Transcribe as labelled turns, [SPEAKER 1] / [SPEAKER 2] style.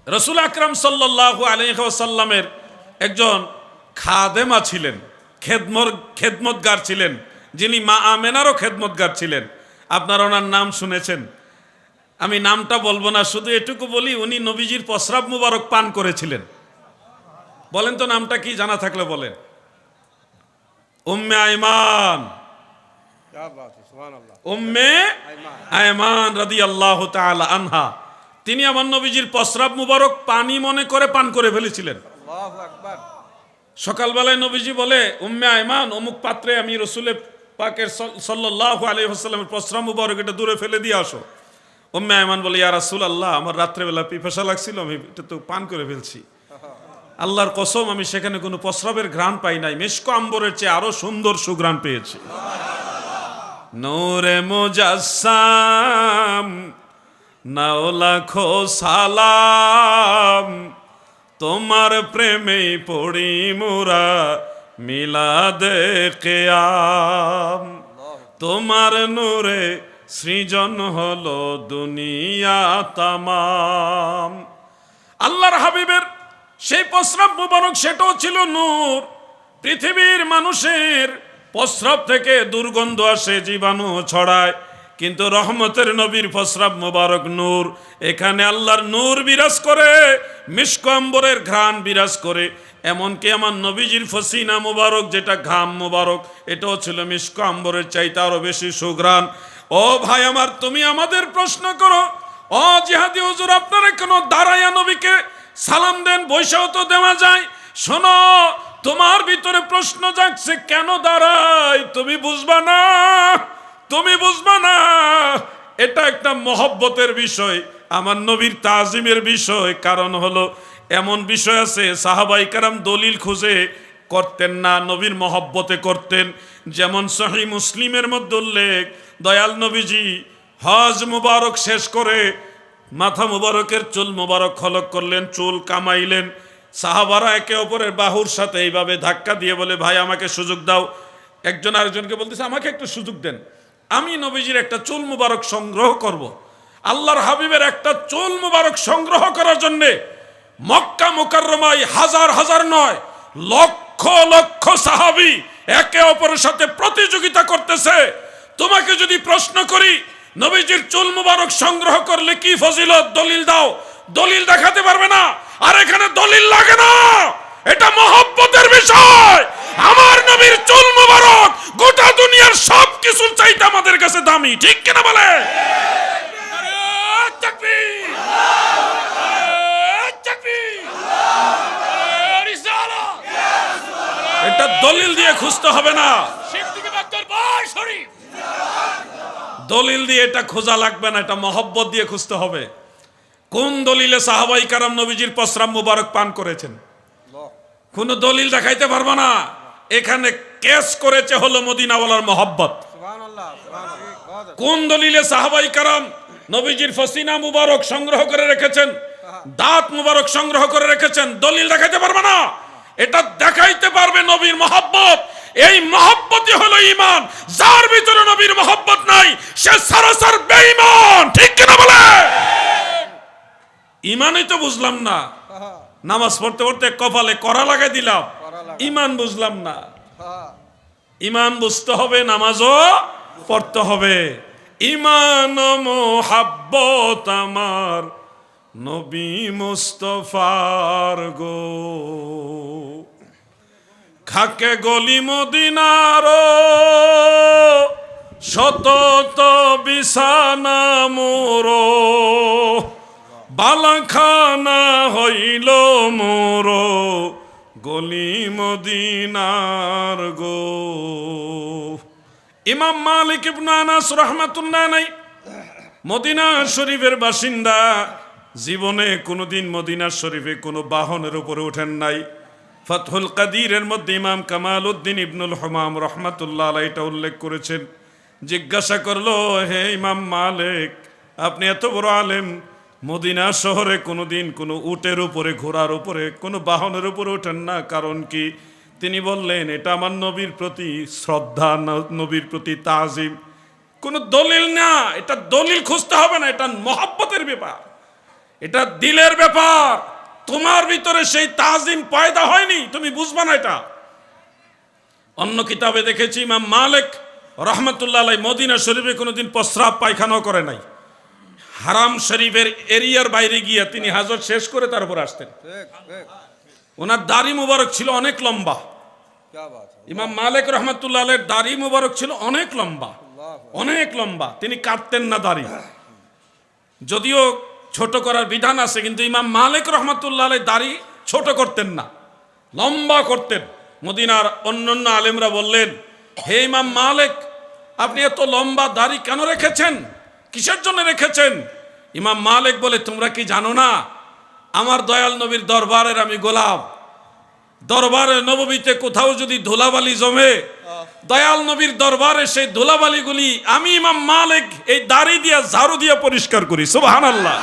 [SPEAKER 1] রাসূল আকরাম সাল্লাল্লাহু আলাইহি ওয়াসাল্লামের একজন খাদেমা ছিলেন, খেদমতগার ছিলেন, যিনি মা আমেনারও খেদমতগার ছিলেন। আপনারা ওনার নাম শুনেছেন, আমি নামটা বলবো না, শুধু এটুকু বলি উনি নবীজির প্রস্রাব মুবারক পান করেছিলেন। বলেন তো নামটা কি, জানা থাকলে বলেন। উম্মে আইমান, উম্মে আইমান রাদিয়াল্লাহু তাআলা আনহা, তিনি আমার নবীজির প্রস্রাব মুবারক পানি মনে করে পান করে ফেলেছিলেন। সকালবেলায় নবীজি বলে, উম্মে আইমান, অমুক পাত্রে আমি রসুলের পাকের সাল্লাল্লাহু আলাইহি ওয়াসাল্লামের প্রস্রাব মুবারক এটা দূরে ফেলে দিয়ে আসো। উম্মে আইমান বলে, ইয়া রাসূলুল্লাহ, আমার রাত্রেবেলা পিপাসা লাগছিল, আমি এটা তো পান করে ফেলছি। আল্লাহর কসম, আমি সেখানে কোনো প্রস্রাবের ঘ্রাণ পাই নাই, মিশক আম্বরের চেয়ে আরো সুন্দর সুঘ্রাণ পেয়েছি। নূরে মুজাসসাম নাও লাখো সালাম, তোমার প্রেমেই পড়ি মোরা মিলাদে কিয়াম। তোমার নূরে সৃজন হলো দুনিয়া তামাম। আল্লাহর হাবিবের সেই প্রস্রাব মুবারক, সেটাও ছিল নূর। পৃথিবীর মানুষের প্রস্রাব থেকে দুর্গন্ধ আসে, জীবাণু ছড়ায়, কিন্তু রহমতের নবীর প্রস্রাব মুবারক নূর। এখানে আল্লাহর নূর বিরাজ করে, মিশক আম্বরের ঘ্রাণ বিরাজ করে। এমনকি আমার নবীজির ফসিনা মুবারক, যেটা ঘাম মুবারক, এটাও ছিল মিশক আম্বরের চাইতে আরো বেশি সুঘ্রাণ। ও ভাই আমার, তুমি আমাদের প্রশ্ন করো, ও জিহাদি হুজুর, আপনারা কেন দাঁড়াইয়া নবীকে সালাম দেন? বৈশাও তো দেওয়া যায়। শোনো, তোমার ভিতরে প্রশ্ন জাগছে কেন দাঁড়াই, তুমি বুঝবা না, তুমি বুঝবা না। এটা একটা মহব্বতের বিষয়, আমার নবীর তাজিমের বিষয়। কারণ হলো, এমন বিষয় আছে সাহাবায়ে কেরাম দলিল খুঁজে করতেন না, নবীর মহব্বতে করতেন। যেমন সহিহ মুসলিমের মধ্যে উল্লেখ, দয়াল নবীজি হজ মুবারক শেষ করে মাথা মুবারকের চুল মুবারক খলক করলেন, চুল কামাইলেন। সাহাবারা একে অপরের বাহুর সাথে এইভাবে ধাক্কা দিয়ে বলে, ভাই আমাকে সুযোগ দাও। একজন আরেকজনকে বলতেছে, আমাকে একটু সুযোগ দেন, আমি নবীজির একটা চুল মুবারক সংগ্রহ করব। আল্লাহর হাবিবের একটা চুল মুবারক সংগ্রহ করার জন্য মক্কা মুকাররমায় হাজার হাজার নয়, লক্ষ লক্ষ সাহাবী একে অপরের সাথে প্রতিযোগিতা করতেছে। তোমাকে যদি প্রশ্ন করি, নবীজির চুল মুবারক সংগ্রহ করলে কি ফজিলত, দলিল দাও, দলিল দেখাতে পারবে না। আর এখানে দলিল লাগে না, এটা মহব্বতের বিষয়। আমার নবীর চুল মুবারক গোটা দুনিয়ার সব কিছুর চাইতে আমাদের কাছে দামি, ঠিক কিনা বলে? এটা দলিল দিয়ে খুঁজতে হবে না, দলিল দিয়ে এটা খোঁজা লাগবে না, এটা মহব্বত দিয়ে খুঁজতে হবে। কোন দলিলে সাহাবায়ে কেরাম নবীজির প্রস্রাব মুবারক পান করেছেন? কোন দলিল দেখাইতে পারবো না। এখানে কেস করেছে হলো মদিনাওয়ালার মহব্বত। কোন দলিলে সাহাবায়ে কেরাম নবীজির ফসিনা মুবারক সংগ্রহ করে রেখেছেন, দাঁত মুবারক সংগ্রহ করে রেখেছেন? দলিল দেখাইতে পারবে না, এটা দেখাইতে পারবে নবীর মহব্বত। এই মহব্বতই হলো ঈমান। যার ভিতরে নবীর মহব্বত নাই, সে সরাসর বেঈমান, ঠিক কিনা বলে? ঈমানই তো বুঝলাম না, নামাজ পড়তে পড়তে কপালে করা লাগাই দিলাম, ঈমান বুঝলাম না। ঈমান বুঝতে হবে, নামাজও পড়তে হবে। ঈমান ও মুহাব্বত আমার নবী মুস্তাফার গো, খাকে গলি মদিনার শতত বিছানা মোর, বালাখানা হইল মোর গলি মদিনার গো। ইমাম মালিক ইবনে আনাস রাহমাতুল্লাহ আলাইহি মদিনা শরীফের বাসিন্দা, জীবনে কোনোদিন মদিনা শরীফে কোনো বাহনের উপরে ওঠেন নাই। ফাতহুল কাদিরের মধ্যে ইমাম কামাল উদ্দিন ইবনুল হুমাম রহমাতুল্লাহ আলাইহি এটা উল্লেখ করেছেন। জিজ্ঞাসা করলো, হে ইমাম মালিক, আপনি এত বড় আলেম, মদিনা শহরে কোনোদিন কোনো উটের উপরে, ঘোড়ার উপরে, কোনো বাহনের উপরে ওঠেন না, কারণ কি? তিনি বললেন, এটা আমার নবীর প্রতি শ্রদ্ধা, নবীর প্রতি তাজিম। কোনো দলিল না, এটা দলিল খুঁজতে হবে না, এটা মহব্বতের ব্যাপার। এটা দিলের ব্যাপার। তোমার ভিতরে সেই তাজিম পয়দা হয়নি, তুমি বুঝবা না এটা। অন্য কিতাবে দেখেছি ইমাম মালিক রহমতুল্লাহ আলাইহি মদিনা শরীফে কোনোদিন প্রস্রাব পায়খানাও করে নাই। হারাম শরীফের এরিয়ার বাইরে গিয়ে তিনি হাজত শেষ করে তারপর আসতেন। ওনার দাড়ি মুবারক ছিল অনেক লম্বা। ইমাম মালিক রহমতুল্লাহ আলাইহির দাড়ি মুবারক ছিল অনেক লম্বা, অনেক লম্বা। তিনি কাটতেন না দাড়ি, যদিও ছোট করার বিধান আছে, কিন্তু ইমাম মালিক রহমতুল্লাহ আলাইহি দাড়ি ছোট করতেন না, লম্বা করতেন। মদিনার অন্যান্য আলেমরা বললেন, হে ইমাম মালিক, আপনি এত লম্বা দাড়ি কেন রেখেছেন, কিসের জন্য রেখেছেন? ইমাম মালিক বলে, তোমরা কি জানো না আমার দয়াল নবীর দরবারের আমি গোলাম। দরবারে নববীতে কোথাও যদি ধুলাবালি জমে, দয়াল নবীর দরবারে সেই ধুলাবালিগুলি আমি ইমাম মালিক এই দাড়ি দিয়া ঝাড়ু দিয়া পরিষ্কার করি। সুবহানাল্লাহ।